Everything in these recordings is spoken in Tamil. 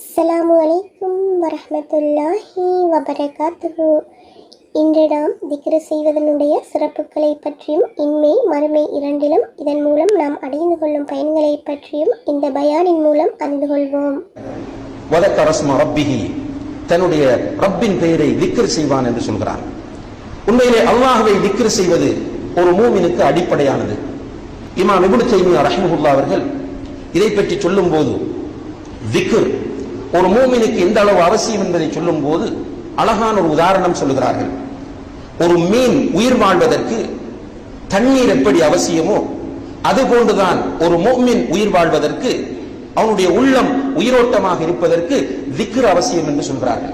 அஸ்ஸலாமு அலைக்கும் வரஹ்மத்துல்லாஹி வபரகாத்துஹு. இன்று நாம் திக்ரு செய்வதனுடைய சிறப்புகளை பற்றியும் இன்மை மறுமை இரண்டிலும் இதன் மூலம் நாம் அடைந்து கொள்ளும் பயன்களை பற்றியும் இந்த பயானின் மூலம் அறிந்து கொள்வோம். தன்னுடைய ரப்பின் பெயரை திக்ரு செய்வான் என்று சொல்கிறார். உண்மையிலே அல்லாஹ்வை திக்ரு செய்வது ஒரு மூமினுக்கு அடிப்படையானது. இமாம் இப்னு தைமிய்யா ரஹ்மத்துல்லாஹி அவர்கள் இதை பற்றி சொல்லும் போது திக்ர் ஒரு மூமினுக்கு எந்த அளவு அவசியம் என்பதை சொல்லும் போது அழகான ஒரு உதாரணம் சொல்லுகிறார்கள். ஒரு மீன் உயிர் வாழ்வதற்கு தண்ணீர் எப்படி அவசியமோ அதுபோன்றுதான் ஒரு முஃமின் உயிர் வாழ்வதற்கு அவனுடைய உள்ளம் உயிரோட்டமாக இருப்பதற்கு திக்ர் அவசியம் என்று சொல்கிறார்கள்.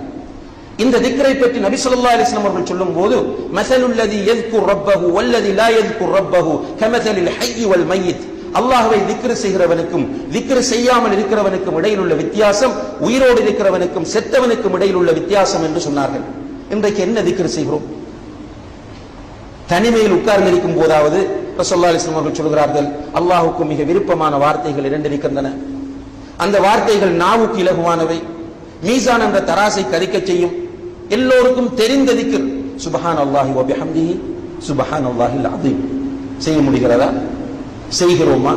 இந்த திக்ரை பற்றி நபி ஸல்லல்லாஹு அலைஹி வஸல்லம் அவர்கள் சொல்லும் போது மஸலுல்லதி யذ்குர் ரப்பஹு வல்லதி லா யذ்குர் ரப்பஹு கமஸலில் ஹய்ய் வல் மய்யித், அல்லாஹ்வை திக்ர் செய்கிறவனுக்கும் திக்ர் செய்யாமல் இருக்கிறவனுக்கும் இடையில் உள்ள வித்தியாசம் உயிரோடு இருக்கிறவனுக்கும் செத்தவனுக்கும் இடையில் உள்ள வித்தியாசம் என்று சொன்னார்கள். இன்றைக்கு என்ன திக்ர் செய்கிறோம்? தனிமையில் உட்கார்ந்து இருக்கும் போதாவது ரசூலுல்லாஹி அலைஹி வஸல்லம் அவர்கள் சொல்கிறார்கள், அல்லாஹ்வுக்கு மிக விருப்பமான வார்த்தைகள் இரண்டு இருக்கின்றன. அந்த வார்த்தைகள் நாவுக்கு இலகுவானவை, மீசான் என்ற தராசை கரிக்க செய்யும். எல்லோருக்கும் தெரிந்த திக்ர் சுப்ஹானல்லாஹி வ பிஹம்திஹி சுப்ஹானல்லாஹில் அஸீம். செய்ய முடிகிறதா? செய்கிறோமா?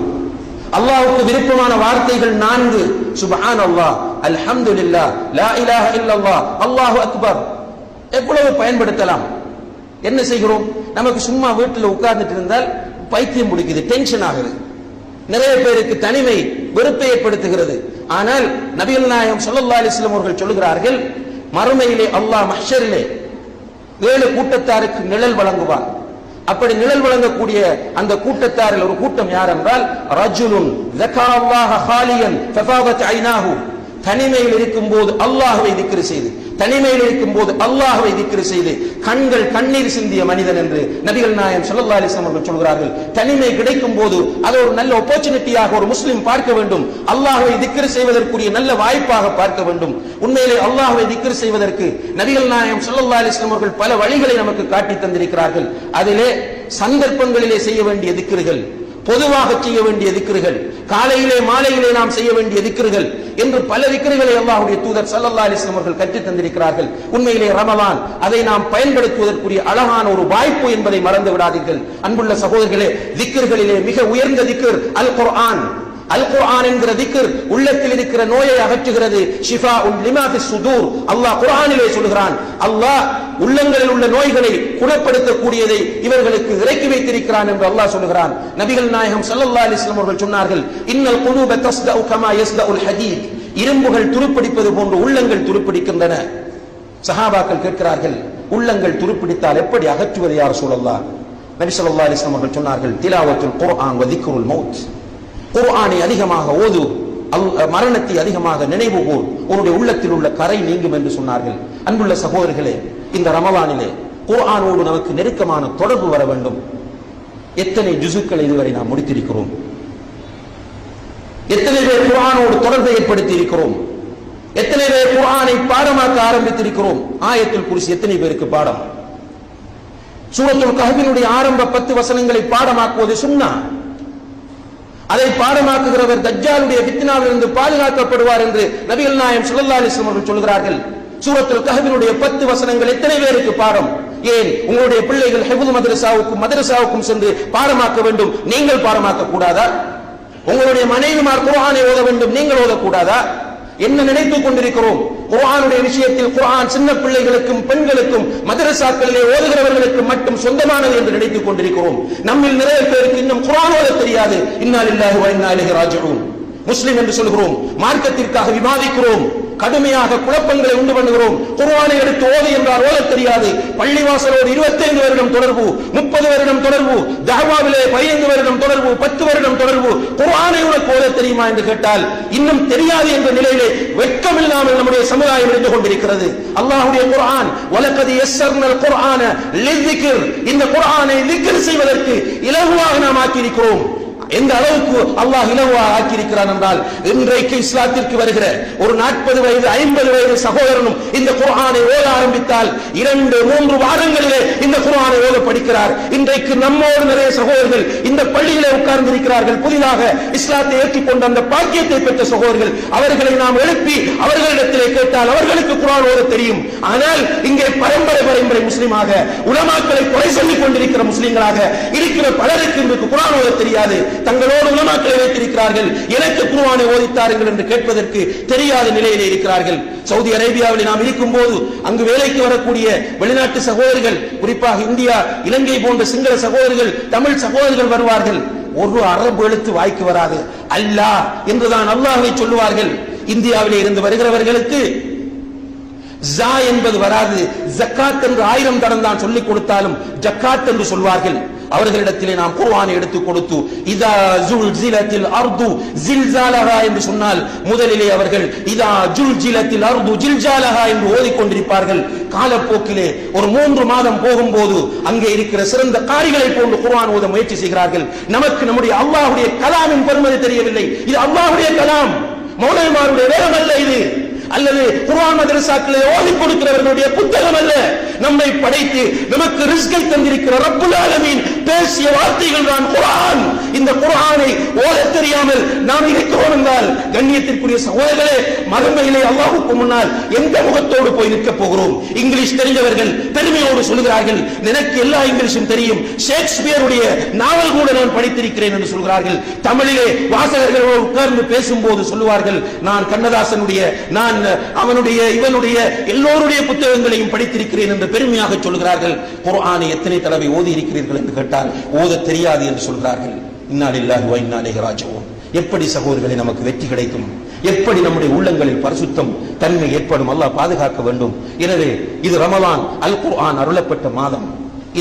அல்லாஹ்வுக்கு விருப்பமான வார்த்தைகள் நான்கு: சுப்ஹானல்லாஹ், அல்ஹம்துலில்லாஹ், லா இலாஹ இல்லல்லாஹ், அல்லாஹு அக்பர். எவ்வளவு பயன்படுத்தலாம்? என்ன செய்கிறோம்? நமக்கு சும்மா வீட்டில் உட்கார்ந்துட்டு இருந்தால் பைத்தியம் பிடிக்குது, டென்ஷன் ஆகுது. நிறைய பேருக்கு தனிமை வெறுப்பை ஏற்படுத்துகிறது. ஆனால் நபிகள் நாயகம் ஸல்லல்லாஹு அலைஹி வஸல்லம் அவர்கள் சொல்கிறார்கள், மறுமையிலே அல்லாஹ் மஹ்ஷரிலே 7 கூட்டத்தாருக்கு நிழல் வழங்குவார். அப்படி நிழல் வழங்கக்கூடிய அந்த கூட்டத்தாரில் ஒரு கூட்டம் யார் என்றால் ரஜுலுன் ذكرல்லாஹ خاليا ففاضت عيناه, தனிமையில் இருக்கும்போது அல்லாஹ்வை திக்ர் செய்து, தனிமையில் இருக்கும்போது அல்லாஹ்வை திக்ர் செய்து கண்கள் கண்ணீர் சிந்திய மனிதன் என்று நபிகள் நாயகம் ஸல்லல்லாஹு அலைஹி வஸல்லம் அவர்கள் சொல்கிறார்கள். தனிமை கிடைக்கும் போது அது ஒரு நல்ல ஆப்பர்ச்சுனிட்டியாக ஒரு முஸ்லிம் பார்க்க வேண்டும். அல்லாஹ்வை திக்ர் செய்வதற்குரிய நல்ல வாய்ப்பாக பார்க்க வேண்டும். உண்மையிலே அல்லாஹ்வை திக்ர் செய்வதற்கு நபிகள் நாயகம் ஸல்லல்லாஹு அலைஹி வஸல்லம் அவர்கள் பல வழிகளை நமக்கு காட்டி தந்திருக்கிறார்கள். அதிலே சந்தர்ப்பங்களிலே செய்ய வேண்டிய திக்ர்கள், பொதுவாக செய்ய வேண்டிய திக்ர்கள், காலையிலே மாலையிலே நாம் செய்ய வேண்டிய திக்ர்கள் என்று பல திக்ர்களை அல்லாஹ்வுடைய தூதர் ஸல்லல்லாஹு அலைஹி வஸல்லம் அவர்கள் கற்றுத் தந்திருக்கிறார்கள். உண்மையிலே ரமலான் அதை நாம் பயன்படுத்துவதற்குரிய அழகான ஒரு வாய்ப்பு என்பதை மறந்து விடாதீர்கள். அன்புள்ள சகோதரர்களே, திக்ர்களிலே மிக உயர்ந்த திக்ர் அல் குர்ஆன். அல் குர்ஆன் என்கிற திக்ர் உள்ளத்தில் இருக்கிற நோயை அகற்றுகிறது. ஷிஃபாஉன் லிமா ஃபிஸ் சுதூர், அல்லாஹ் குர்ஆனிலே சொல்கிறான். அல்லாஹ் உள்ளங்களில் உள்ள நோய்களை குணப்படுத்தக்கூடியதை இவர்களுக்கு இறக்கி வைத்திருக்கிறான் என்று அல்லாஹ் சொல்கிறான். நபிகள் நாயகம் ஸல்லல்லாஹு அலைஹி வஸல்லம் அவர்கள் சொன்னார்கள், இன்னல் குலூப தஸ்தஉ கமா யஸ்தஉல் ஹதீத், இரும்புகள் துருப்பிடிப்பது போன்று உள்ளங்கள் துருப்பிடிக்கின்றன. சஹாபாக்கள் கேட்கிறார்கள், உள்ளங்கள் துருப்பிடித்தால் எப்படி அகற்றுவது யா ரசூலல்லாஹ்? நபி ஸல்லல்லாஹு அலைஹி வஸல்லம் அவர்கள் சொன்னார்கள், திலாவத்துல் குர்ஆன் வ திக்ருல் மௌத், குர்ஆனை அதிகமாக ஓது, மரணத்தை அதிகமாக நினைவு கூர், உன்னுடைய உள்ளத்தில் உள்ள கரை நீங்கும் என்று சொன்னார்கள். அன்புள்ள சகோதரர்களே, இந்த ரமலானிலே குர்ஆனோடு நமக்கு நெருக்கமான தொடர்பு வர வேண்டும். எத்தனை ஜுசுக்களை இதுவரை நாம் முடித்திருக்கிறோம்? எத்தனை பேர் குர்ஆனோடு தொடர்பை ஏற்படுத்தி இருக்கிறோம்? எத்தனை பேர் குர்ஆனை பாடமாக்க ஆரம்பித்திருக்கிறோம்? ஆயத்துல் குர்சி எத்தனை பேருக்கு பாடம்? சூரத்துல் கஹ்ஃபினுடைய ஆரம்ப 10 வசனங்களை பாடமாக்குவது சுன்னா. அதை பாடமாக்குகிறவர் தஜ்ஜாலுடைய ஃபித்னாவிலிருந்து பாதுகாக்கப்படுவார் என்று நபிகள் நாயகம் ஸல்லல்லாஹு அலைஹி வஸல்லம் அவர்கள் சொல்கிறார்கள். சூரத்துல் கஹ்ஃபினுடைய 10 வசனங்கள் எத்தனை பேருக்கு பாடம்? ஏன் உங்களுடைய பிள்ளைகள் ஹிஃப்து மதரசாவுக்கும் சென்று பாடமாக்க வேண்டும், நீங்கள் பாடமாக்க கூடாதா? உங்களுடைய மனைவிமார் குர்ஆனை ஓத வேண்டும், நீங்கள் ஓதக்கூடாதா? என்ன நினைத்துக் கொண்டிருக்கிறோம்? குர்ஆனுடைய விஷயத்தில் குர்ஆன் சின்ன பிள்ளைகளுக்கும் பெண்களுக்கும் மதரசாக்களிலே ஓதுகிறவர்களுக்கு மட்டும் சொந்தமானது என்று நினைத்துக் கொண்டிருக்கிறோம். நம்மில் நிறைய பேருக்கு இன்னும் குர்ஆன் ஓத தெரியாது. இன்னா லில்லாஹி வ இன்னா இலைஹி ராஜிஊன். முஸ்லிம் என்று சொல்கிறோம், மார்க்கத்திற்காக விவாதிக்கிறோம், கடுமையாக குழப்பங்களை உண்டு பண்ணுகிறோம். குர்ஆனை எடுத்து ஓது என்றால் ஓத தெரியாது. பள்ளிவாசலோடு 25 வருடம் தொடர்பு, 30 வருடம் தொடர்பு, தஅவாவிலே 15 வருடம் தொடர்பு, 10 வருடம் தொடர்பு. குர்ஆனை உனக்கு ஓத தெரியுமா என்று கேட்டால் இன்னும் தெரியாது என்ற நிலையிலே வெட்கமில்லாமல் நம்முடைய சமுதாயம் இருந்து கொண்டிருக்கிறது. அல்லாஹ்வுடைய குர்ஆன், வலகத் யஸ்ஸர்னல் குர்ஆன லிذிக்ர், இந்த குர்ஆனை திக்ர் செய்வதற்கு இலகுவாக நாம் ஆக்கியிருக்கிறோம். எந்த அளவுக்கு அல்லாஹ் இலவா ஆக்கியிருக்கிறான் என்றால், இன்றைக்கு இஸ்லாத்திற்கு வருகிற ஒரு 40 வயது 50 வயது சகோதரனும் இந்த குர்ஆனை ஓத ஆரம்பித்தால் 2-3 வாரங்களிலே இந்த குர்ஆனை ஓத படிக்கிறார். இன்றைக்கு நம்மோடு நிறைய சகோதரர்கள் இந்த பள்ளியிலே உட்கார்ந்து இருக்கிறார்கள். புதிதாக இஸ்லாத்தை ஏற்றுக்கொண்ட அந்த பாக்கியத்தை பெற்ற சகோதரர்கள், அவர்களை நாம் எழுப்பி அவர்களிடத்திலே கேட்டால் அவர்களுக்கு குர்ஆன் ஓத தெரியும். ஆனால் இங்கே பரம்பரை முஸ்லிமாக உலமாக்களை குறை சொல்லிக் கொண்டிருக்கிற முஸ்லிம்களாக இருக்கிற பலருக்கு இன்றைக்கு குர்ஆன் ஓத தெரியாது. தங்களோடு உலமாக்களை வைத்திருக்கிறார்கள், எனக்கு குர்ஆனை ஓதித்தார்கள் என்று கேட்பதற்கு தெரியாத நிலையிலே இருக்கிறார்கள். சவுதி அரேபியாவில் நாம் இருக்கும் போது அங்கு வேலைக்கு வரக்கூடிய வெளிநாட்டு சகோதரர்கள், குறிப்பாக இந்தியா, இலங்கை போன்ற சிங்கள சகோதரர்கள், தமிழ் சகோதரர்கள் வருவார்கள். ஒரு அரபு எழுத்து வாய்க்கு வராது. அல்லாஹ் என்றுதான் அல்லாஹ்வை சொல்லுவார்கள். இந்தியாவிலே இருந்து வருகிறவர்களுக்கு ஜா என்பது வராது. ஜக்காத் என்று 1000 தரம் தான் சொல்லிக் கொடுத்தாலும் ஜக்காத் என்று சொல்வார்கள். அவர்களிடத்திலே நாம் குர்ஆனை எடுத்து கொடுத்து இதா ஜுல்ஜிலத்தில் அர்து ஜில்ஜாலஹா என்று சொன்னால் முதலிலே அவர்கள் இதா ஜுல்ஜிலத்தில் அர்து ஜில்ஜாலஹா என்று ஓதிக்கொண்டிருப்பார்கள். காலப்போக்கிலே ஒரு 3 மாதம் போகும்போது அங்கே இருக்கிற சிறந்த காரிகளை போன்று குர்ஆன் ஓத முயற்சி செய்கிறார்கள். நமக்கு நம்முடைய அல்லாஹ்வுடைய கலாமின் பெருமதி தெரியவில்லை. இது அல்லாஹ்வுடைய கலாம், மௌலவிமாருடைய வேதம் அல்ல இது, அல்லது குர்ஆன் மதரசாக்களை ஓதி கொடுக்கிறவர்களுடைய புத்தகம் அல்ல. நம்மை படைத்து நமக்கு ரிஸ்கை தந்திருக்கிற ரப்புல் ஆலமீன் பேசிய வார்த்தைகள் தான் குர்ஆன். இந்த குர்ஆனை ஓத தெரியாமல் நாம் இருக்கிறோம் என்றால், கண்ணியத்திற்குரிய சகோதரர்களே, மறுமையிலே அல்லாஹ்வுக்கு முன்னால் எந்த முகத்தோடு போய் நிற்க போகிறோம்? இங்கிலீஷ் தெரிந்தவர்கள் பெருமையோடு சொல்கிறார்கள், எனக்கு எல்லா இங்கிலீஷும் தெரியும், ஷேக்ஸ்பியருடைய நாவல் கூட நான் படித்திருக்கிறேன் என்று சொல்கிறார்கள். தமிழிலே வாசகர்களோடு உட்கார்ந்து பேசும்போது சொல்லுவார்கள், நான் கண்ணதாசனுடைய, நான் அவனுடைய, இவனுடைய, எல்லோருடைய புத்தகங்களையும் படித்திருக்கிறேன் என்று பெருமையாக சொல்கிறார்கள். குர்ஆனை எத்தனை தடவை ஓதி இருக்கிறீர்கள் என்று கேட்டால் ஓத தெரியாது என்று சொல்கிறார்கள். இன்னா லில்லாஹி வ இன்னா இலைஹி ராஜிஊன். எப்படி சகோதரர்களே நமக்கு வெற்றி கிடைக்கும்? எப்படி நம்முடைய உள்ளங்களில் பரிசுத்தம் தன்மை ஏற்படும்? அல்லாஹ் பாதுகாக்க வேண்டும். எனவே இது ரமலான், அல் குர்ஆன் அருளப்பட்ட மாதம்.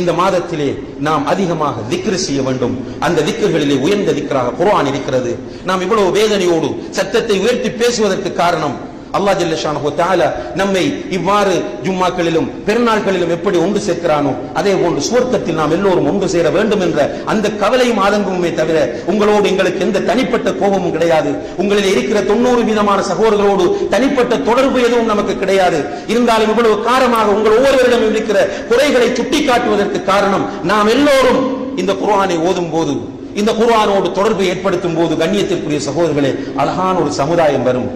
இந்த மாதத்திலே நாம் அதிகமாக திக்ர் செய்ய வேண்டும். அந்த திக்ர்களிலே உயர்ந்த திக்ராக குர்ஆன் இருக்கிறது. நாம் இவ்வளவு வேதனையோடு சத்தத்தை உயர்த்தி பேசுவதற்கு காரணம், அல்லாஹ் ஜல்ல ஷானஹு தஆலா நம்மை இவ்வாறு ஜும்மாக்களிலும் பெருநாள்களிலும் எப்படி ஒன்று சேர்க்கிறானோ அதே போன்று சுவர்க்கத்தில் நாம் எல்லோரும் ஒன்று சேர வேண்டும் என்ற அந்த கவலையும் ஆதங்கமுமே தவிர உங்களோடு எங்களுக்கு எந்த தனிப்பட்ட கோபமும் கிடையாது. உங்களில் இருக்கிற 90% சகோதரர்களோடு தனிப்பட்ட தொடர்பு எதுவும் நமக்கு கிடையாது. இருந்தாலும் இவ்வளவு காரணமாக உங்கள் ஒவ்வொருவரிடமும் இருக்கிற குறைகளை சுட்டிக்காட்டுவதற்கு காரணம், நாம் எல்லோரும் இந்த குர்ஆனை ஓதும் போது, இந்த குர்ஆனோடு தொடர்பை ஏற்படுத்தும் போது, கண்ணியத்திற்குரிய சகோதரர்களே, அழகான ஒரு சமுதாயம் வரும்.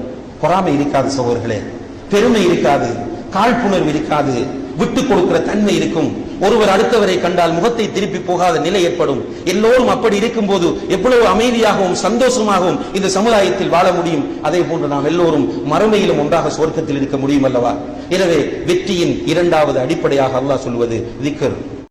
பொறாமை இருக்காது சகோதரர்களே, பெருமை இருக்காது, காழ்ப்புணர்வு இருக்காது, விட்டுக் கொடுக்கிற தன்மை இருக்கும். ஒருவர் அடுத்தவரை கண்டால் முகத்தை திருப்பி போகாத நிலை ஏற்படும். எல்லோரும் அப்படி இருக்கும் போது எவ்வளவு அமைதியாகவும் சந்தோஷமாகவும் இந்த சமுதாயத்தில் வாழ முடியும். அதே போன்று நாம் எல்லோரும் மறுமையிலும் ஒன்றாக சுவர்க்கத்தில் இருக்க முடியும் அல்லவா? எனவே வெற்றியின் 2வது அடிப்படையாக அல்லாஹ் சொல்வது திக்ர்.